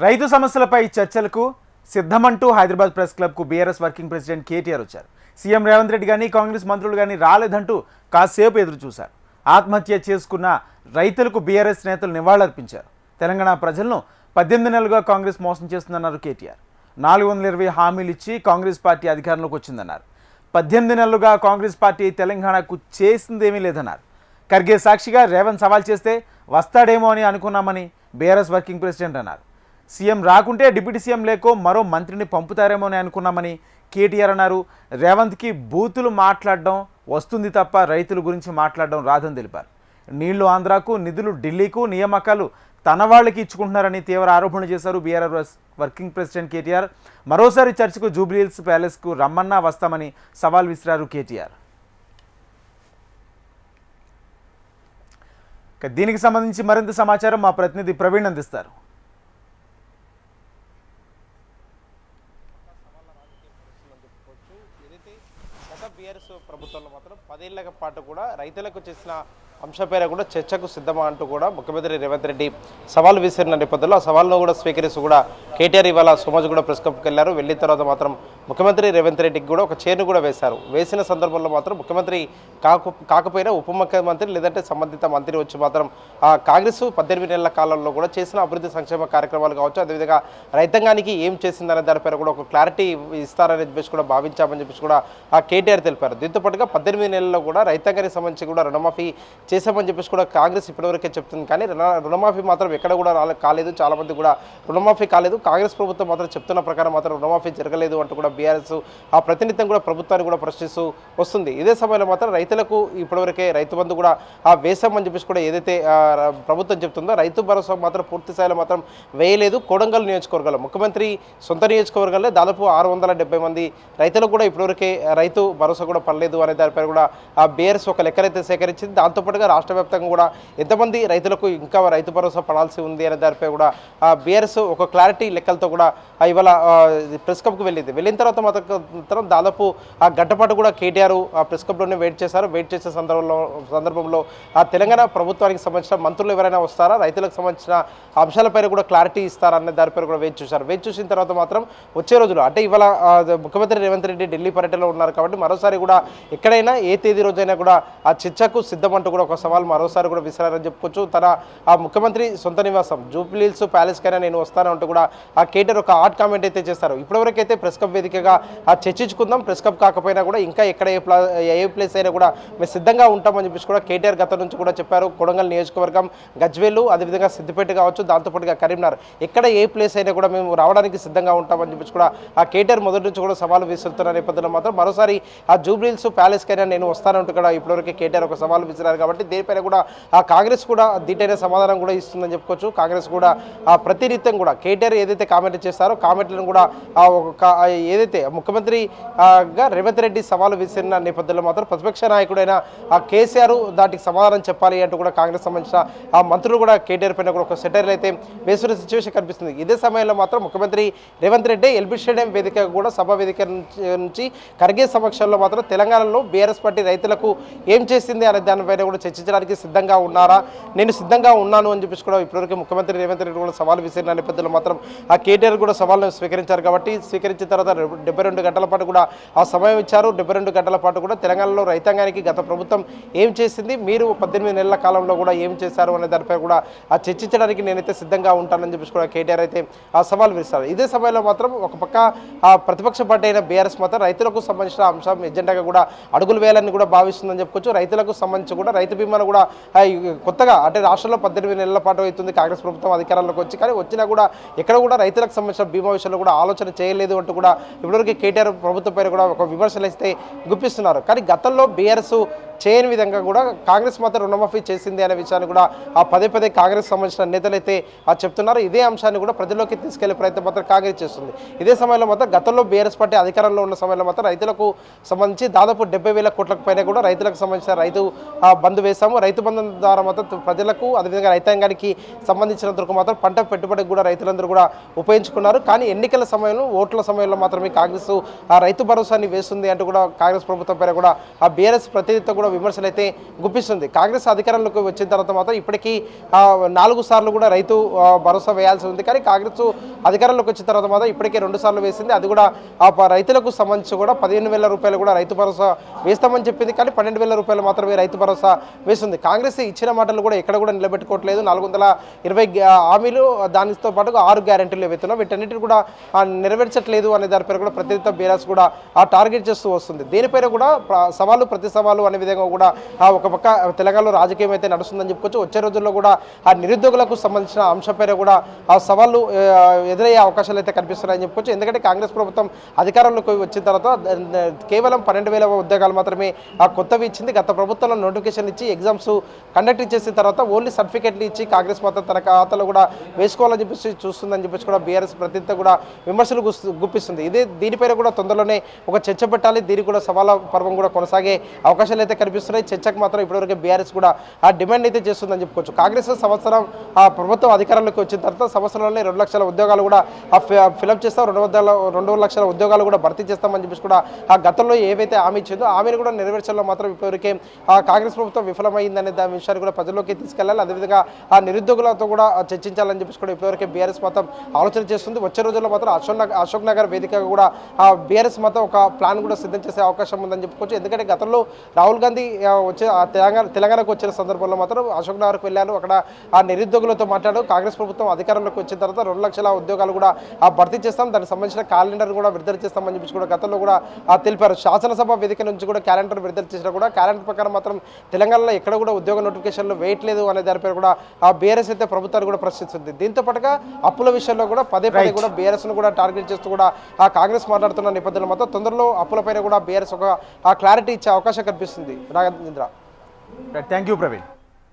రైతు సమస్యలపై చర్చలకు సిద్ధమంటూ హైదరాబాద్ ప్రెస్ క్లబ్కు బీఆర్ఎస్ వర్కింగ్ ప్రెసిడెంట్ కేటీఆర్ వచ్చారు. సీఎం రేవంత్ రెడ్డి కానీ కాంగ్రెస్ మంత్రులు కానీ రాలేదంటూ కాసేపు ఎదురు చూశారు. ఆత్మహత్య చేసుకున్న రైతులకు బీఆర్ఎస్ నేతలు నివాళులర్పించారు. తెలంగాణ ప్రజలను 18 నెలలుగా కాంగ్రెస్ మోసం చేస్తుందన్నారు కేటీఆర్. 420 హామీలు ఇచ్చి కాంగ్రెస్ పార్టీ అధికారంలోకి వచ్చిందన్నారు. 18 నెలలుగా కాంగ్రెస్ పార్టీ తెలంగాణకు చేసిందేమీ లేదన్నారు. ఖర్గే సాక్షిగా రేవంత్ సవాల్ చేస్తే వస్తాడేమో అని అనుకున్నామని బీఆర్ఎస్ వర్కింగ్ ప్రెసిడెంట్ అన్నారు. సీఎం రాకుంటే డిప్యూటీ సీఎం లేకో మరో మంత్రిని పంపుతారేమో అని అనుకున్నామని కేటీఆర్ అన్నారు. రేవంత్కి బూతులు మాట్లాడడం వస్తుంది తప్ప రైతుల గురించి మాట్లాడడం రాదని తెలిపారు. నీళ్లు ఆంధ్రాకు, నిధులు ఢిల్లీకు, నియామకాలు తన వాళ్ళకి ఇచ్చుకుంటున్నారని తీవ్ర ఆరోపణలు చేశారు బీఆర్ఎస్ వర్కింగ్ ప్రెసిడెంట్ కేటీఆర్. మరోసారి చర్చకు జూబ్లీ హిల్స్ ప్యాలెస్కు రమ్మన్నా వస్తామని సవాల్ విసిరారు కేటీఆర్. దీనికి సంబంధించి మరింత సమాచారం మా ప్రతినిధి ప్రవీణ్ అందిస్తారు. బీఆర్ఎస్ ప్రభుత్వంలో మాత్రం 10 ఏళ్ల పాటు కూడా రైతులకు చేసిన అంశంపైన కూడా చర్చకు సిద్ధమా అంటూ కూడా ముఖ్యమంత్రి రేవంత్ రెడ్డి సవాల్ విసిరిన నేపథ్యంలో ఆ సవాల్ను కూడా స్వీకరిస్తూ కూడా కేటీఆర్ ఇవాళ సోమజ్ కూడా ప్రెస్ క్లబ్కి వెళ్ళారు. వెళ్ళిన తర్వాత మాత్రం ముఖ్యమంత్రి రేవంత్ రెడ్డికి కూడా ఒక చైర్ను కూడా వేశారు. వేసిన సందర్భంలో మాత్రం ముఖ్యమంత్రి కాకపోయినా ఉప ముఖ్యమంత్రి లేదంటే సంబంధిత మంత్రి వచ్చి మాత్రం కాంగ్రెస్ 18 నెలల కాలంలో కూడా చేసిన అభివృద్ధి సంక్షేమ కార్యక్రమాలు కావచ్చు, అదేవిధంగా రైతాంగానికి ఏం చేసిందనే దానిపైన కూడా ఒక క్లారిటీ ఇస్తారని చెప్పేసి కూడా భావించామని చెప్పేసి కూడా కేటీఆర్ తెలిపారు. దీంతో పాటుగా 18 నెలల్లో కూడా రైతాంగానికి సంబంధించి కూడా రుణమాఫీ చేశామని చెప్పేసి కూడా కాంగ్రెస్ ఇప్పటివరకే చెప్తుంది. కానీ రుణమాఫీ మాత్రం ఎక్కడ కూడా కాలేదు. చాలామంది కూడా రుణమాఫీ కాలేదు. కాంగ్రెస్ ప్రభుత్వం మాత్రం చెప్తున్న ప్రకారం మాత్రం రుణమాఫీ జరగలేదు అంటూ కూడా బీఆర్ఎస్ ప్రతినిత్యం కూడా ప్రభుత్వాన్ని కూడా ప్రశ్నిస్తూ వస్తుంది. ఇదే సమయంలో మాత్రం రైతులకు ఇప్పటివరకే రైతు బంధు కూడా వేసామని చెప్పేసి కూడా ఏదైతే ప్రభుత్వం చెప్తుందో రైతు భరోసా మాత్రం పూర్తి స్థాయిలో మాత్రం వేయలేదు. కొడంగల్ నియోజకవర్గంలో ముఖ్యమంత్రి సొంత నియోజకవర్గంలో దాదాపు 670 మంది రైతులకు కూడా ఇప్పటివరకే రైతు భరోసా కూడా పడలేదు అనే దానిపై కూడా బీఆర్ఎస్ ఒక లెక్కలైతే సేకరించింది. దాంతోపాటుగా రాష్ట్ర వ్యాప్తంగా కూడా ఎంతమంది రైతులకు ఇంకా రైతు భరోసా పడాల్సి ఉంది అనే దానిపై కూడా బీఆర్ఎస్ ఒక క్లారిటీ లెక్కలతో కూడా ఇవాళ ప్రెస్ క్లబ్కి వెళ్ళింది. వెళ్ళిన తర్వాత మాత్రం దాదాపు గంటపాటు కూడా కేటీఆర్ ప్రెస్ క్లబ్లోనే వెయిట్ చేశారు. వెయిట్ చేసే సందర్భంలో తెలంగాణ ప్రభుత్వానికి సంబంధించిన మంత్రులు ఎవరైనా వస్తారా, రైతులకు సంబంధించిన అంశాలపైన కూడా క్లారిటీ ఇస్తారా అనే దానిపై కూడా వెయిట్ చూశారు. వెయిట్ చూసిన తర్వాత మాత్రం వచ్చే రోజులు అంటే ఇవాళ ముఖ్యమంత్రి రేవంత్ రెడ్డి ఢిల్లీ పర్యటనలో ఉన్నారు కాబట్టి మరోసారి కూడా ఎక్కడైనా ఏ తేదీ రోజైనా కూడా ఆ చర్చకు సిద్ధమంటూ కూడా ఒక సవాల్ మరోసారి కూడా విసిరారని చెప్పుకోవచ్చు. తన ముఖ్యమంత్రి సొంత నివాసం జూబ్లీ హిల్స్ ప్యాలెస్ కైనా నేను వస్తాను అంటూ కూడా కేటీఆర్ ఒక హాట్ కామెంట్ అయితే చేస్తారు. ఇప్పటివరకు అయితే ప్రెస్ క్లబ్ వేదికగా చర్చించుకుందాం, ప్రెస్ క్లబ్ కాకపోయినా కూడా ఇంకా ఎక్కడ ఏ ప్లేస్ అయినా కూడా మేము సిద్ధంగా ఉంటామని చెప్పేసి కూడా కేటీఆర్ గతం నుంచి కూడా చెప్పారు. కొడంగల్ నియోజకవర్గం, గజ్వేలు, అదేవిధంగా సిద్దిపేట కావచ్చు, దాంతోపాటుగా కరీంనగర్ ఎక్కడ ఏ ప్లేస్ అయినా కూడా మేము రావడానికి సిద్ధంగా ఉంటామని చెప్పేసి కూడా కేటీఆర్ మొదటి నుంచి కూడా సవాలు విసురుతున్న నేపథ్యంలో మాత్రం మరోసారి జూబ్లీ హిల్స్ ప్యాలెస్ కైనా నేను వస్తానంటూ కూడా ఇప్పటివరకు కేటీఆర్ ఒక సవాలు విసిరారు. కాబట్టి దీనిపైన కూడా కాంగ్రెస్ కూడా దీటైన సమాధానం కూడా ఇస్తుందని చెప్పుకోవచ్చు. కాంగ్రెస్ కూడా ప్రతినిత్యం కూడా కేటీఆర్ ఏదైతే కామెంట్ చేస్తారో కామెంట్లను కూడా ఏదైతే ముఖ్యమంత్రిగా రేవంత్ రెడ్డి సవాలు విసిరిన నేపథ్యంలో మాత్రం ప్రతిపక్ష నాయకుడైన కేసీఆర్ దాటికి సమాధానం చెప్పాలి అంటూ కూడా కాంగ్రెస్ సంబంధించిన మంత్రులు కూడా కేటీఆర్ పైన కూడా ఒక సెటైర్లు అయితే వేసుకునే సిచ్యువేషన్ కనిపిస్తుంది. ఇదే సమయంలో మాత్రం ముఖ్యమంత్రి రేవంత్ రెడ్డి ఎల్బీ స్టేడియం వేదిక కూడా సభ వేదిక నుంచి ఖర్గే సమక్షంలో మాత్రం తెలంగాణలో బీఆర్ఎస్ పార్టీ రైతులకు ఏం చేసింది అనే దానిపైన కూడా చర్చించడానికి సిద్ధంగా ఉన్నారా, నేను సిద్ధంగా ఉన్నాను అని చెప్పేసి కూడా ఇప్పటివరకు ముఖ్యమంత్రి రేవంత్ రెడ్డి కూడా సవాల్ విసిరిన నేపథ్యంలో మాత్రం కేటీఆర్ కూడా సవాల్ను స్వీకరించారు. కాబట్టి స్వీకరించిన తర్వాత 72 గంటల పాటు కూడా సమయం ఇచ్చారు. 72 గంటల పాటు కూడా తెలంగాణలో రైతాంగానికి గత ప్రభుత్వం ఏం చేసింది, మీరు 18 నెలల కాలంలో కూడా ఏం చేశారు అనే దానిపై కూడా చర్చించడానికి నేనైతే సిద్ధంగా ఉంటానని చెప్పేసి కూడా కేటీఆర్ అయితే సవాల్ విస్తారు. ఇదే సమయంలో మాత్రం ఒక పక్క ప్రతిపక్ష పార్టీ అయిన బీఆర్ఎస్ మాత్రం రైతులకు సంబంధించిన అంశం ఎజెండాగా కూడా అడుగులు వేయాలని కూడా భావిస్తుందని చెప్పుకోవచ్చు. రైతులకు సంబంధించి కూడా రైతు బీమాను కూడా కొత్తగా అంటే రాష్ట్రంలో 18 నెలల పాటు అవుతుంది కాంగ్రెస్ ప్రభుత్వం అధికారంలోకి వచ్చి, కానీ వచ్చినా కూడా ఎక్కడ కూడా రైతులకు సంబంధించిన బీమా విషయంలో కూడా ఆలోచన చేయలేదు అంటూ కూడా ఇప్పటివరకు కేటీఆర్ ప్రభుత్వం పైన కూడా ఒక విమర్శలు అయితే గుప్పిస్తున్నారు. కానీ గతంలో బీఆర్ఎస్ చేయని విధంగా కూడా కాంగ్రెస్ మాత్రం రుణమాఫీ చేసింది అనే విషయాన్ని కూడా పదే కాంగ్రెస్ సంబంధించిన నేతలు అయితే చెప్తున్నారు. ఇదే అంశాన్ని కూడా ప్రజల్లోకి తీసుకెళ్లే ప్రయత్నం మాత్రం కాంగ్రెస్ చేస్తుంది. ఇదే సమయంలో మాత్రం గతంలో బీఆర్ఎస్ పార్టీ అధికారంలో ఉన్న సమయంలో మాత్రం రైతులకు సంబంధించి దాదాపు 70,000 కోట్లకు పైన కూడా రైతులకు సంబంధించిన రైతు బంధు వేశాము. రైతు బంధం ద్వారా మాత్రం ప్రజలకు అదేవిధంగా రైతాంగానికి సంబంధించినందుకు మాత్రం పంట పెట్టుబడికి కూడా రైతులందరూ కూడా ఉపయోగించుకున్నారు. కానీ ఎన్నికల సమయంలో ఓట్ల సమయంలో మాత్రమే మాత్రమే కాంగ్రెస్ ఆ రైతు భరోసాని వేస్తుంది అంటూ కూడా కాంగ్రెస్ ప్రభుత్వం పైన కూడా ఆ బీఆర్ఎస్ ప్రతినిధితో కూడా విమర్శలు అయితే గుప్పిస్తుంది. కాంగ్రెస్ అధికారంలోకి వచ్చిన తర్వాత మాత్రం ఇప్పటికీ 4 సార్లు కూడా రైతు భరోసా వేయాల్సి ఉంది. కానీ కాంగ్రెస్ అధికారంలోకి వచ్చిన తర్వాత మాత్రం ఇప్పటికే 2 సార్లు వేసింది. అది కూడా రైతులకు సంబంధించి కూడా 15,000 రూపాయలు కూడా రైతు భరోసా వేస్తామని చెప్పింది. కానీ 12,000 రూపాయలు మాత్రమే రైతు భరోసా వేస్తుంది. కాంగ్రెస్ ఇచ్చిన మాటలు కూడా ఎక్కడ కూడా నిలబెట్టుకోవట్లేదు. 420 హామీలు, దానితో పాటు 6 గ్యారెంటీలు ఏవైతున్నాయి వీటన్నిటిని కూడా నెరవేర్చట్లేదు అనే దానిపైన కూడా ప్రతినిధి బీఆర్ఎస్ కూడా టార్గెట్ చేస్తూ వస్తుంది. దీనిపైన కూడా సవాలు ప్రతి సవాలు అనే విధంగా కూడా ఒక పక్క తెలంగాణలో రాజకీయం అయితే నడుస్తుందని చెప్పుకోవచ్చు. వచ్చే రోజుల్లో కూడా ఆ నిరుద్యోగులకు సంబంధించిన అంశంపైన కూడా ఆ సవాళ్ళు ఎదురయ్యే అవకాశాలు అయితే కనిపిస్తున్నాయని చెప్పుకోవచ్చు. ఎందుకంటే కాంగ్రెస్ ప్రభుత్వం అధికారంలోకి వచ్చిన తర్వాత కేవలం 12,000 ఉద్యోగాలు మాత్రమే కొత్తవి ఇచ్చింది. గత ప్రభుత్వంలో నోటిఫికేషన్ ఇచ్చి ఎగ్జామ్స్ కండక్ట్ చేసిన తర్వాత ఓన్లీ సర్టిఫికేట్లు ఇచ్చి కాంగ్రెస్ మాత్రం తన ఖాతాలో కూడా వేసుకోవాలని చెప్పేసి చూస్తుందని చెప్పేసి కూడా బీఆర్ఎస్ ప్రతినిధి కూడా విమర్శలు గుప్పిస్తుంది. దీనిపైన కూడా తొందరలోనే ఒక చర్చ పెట్టాలి. దీనికి కూడా సవాల పర్వం కూడా కొనసాగే అవకాశాలు అయితే కనిపిస్తున్నాయి. చర్చకు మాత్రం ఇప్పటివరకు బీఆర్ఎస్ కూడా ఆ డిమాండ్ అయితే చేస్తుందని చెప్పుకోవచ్చు. కాంగ్రెస్ సంవత్సరం ప్రభుత్వం అధికారంలోకి వచ్చిన తర్వాత సంవత్సరంలోనే 2 లక్షల ఉద్యోగాలు కూడా ఫిలప్ చేస్తాం, 2 లక్షల ఉద్యోగాలు కూడా భర్తీ చేస్తామని చెప్పేసి కూడా ఆ గతంలో ఏవైతే హామీ ఇచ్చిందో హామీని కూడా నెరవేర్చడంలో మాత్రం ఇప్పటివరకే కాంగ్రెస్ ప్రభుత్వం విఫలమైందనే దాని విషయాన్ని కూడా ప్రజల్లోకి తీసుకెళ్లాలి. అదేవిధంగా ఆ నిరుద్యోగులతో కూడా చర్చించాలని చెప్పేసి కూడా ఇప్పటివరకే బీఆర్ఎస్ మాత్రం ఆలోచన చేస్తుంది. వచ్చే రోజుల్లో మాత్రం అశోక్ నగర్ వేదికగా కూడా బీఆర్ఎస్ మాత్రం ఒక ప్లాన్ కూడా సిద్ధం చేసే అవకాశం ఉందని చెప్పుకోవచ్చు. ఎందుకంటే గతంలో రాహుల్ గాంధీ వచ్చే తెలంగాణకు వచ్చిన సందర్భంలో మాత్రం అశోక్ నగర్కు వెళ్ళారు. అక్కడ ఆ నిరుద్యోగులతో మాట్లాడు కాంగ్రెస్ ప్రభుత్వం అధికారంలోకి వచ్చిన తర్వాత 2 లక్షల ఉద్యోగాలు కూడా భర్తీ చేస్తాం, దానికి సంబంధించిన క్యాలెండర్ కూడా విడుదల చేస్తామని చెప్పేసి కూడా గతంలో కూడా తెలిపారు. శాసనసభ వేదిక నుంచి కూడా క్యాలెండర్ విడుదల చేసినా కూడా క్యాలెండర్ ప్రకారం మాత్రం తెలంగాణలో ఎక్కడ కూడా ఉద్యోగ నోటిఫికేషన్లు వేయట్లేదు అనే దానిపై కూడా బీఆర్ఎస్ అయితే ప్రభుత్వాన్ని కూడా ప్రశ్నిస్తుంది. దీంతో పాటుగా అప్పుల విషయంలో కూడా పదే కూడా బీఆర్ఎస్ ను కూడా టార్గెట్ చేస్తూ కూడా కాంగ్రెస్ మాట్లాడుతున్న నేపథ్యంలో మాత్రం తొందరలో అప్పులపైన కూడా బీఆర్ఎస్ ఒక క్లారిటీ ఇచ్చే అవకాశం కనిపిస్తుంది. Nagendra, thank you Praveen.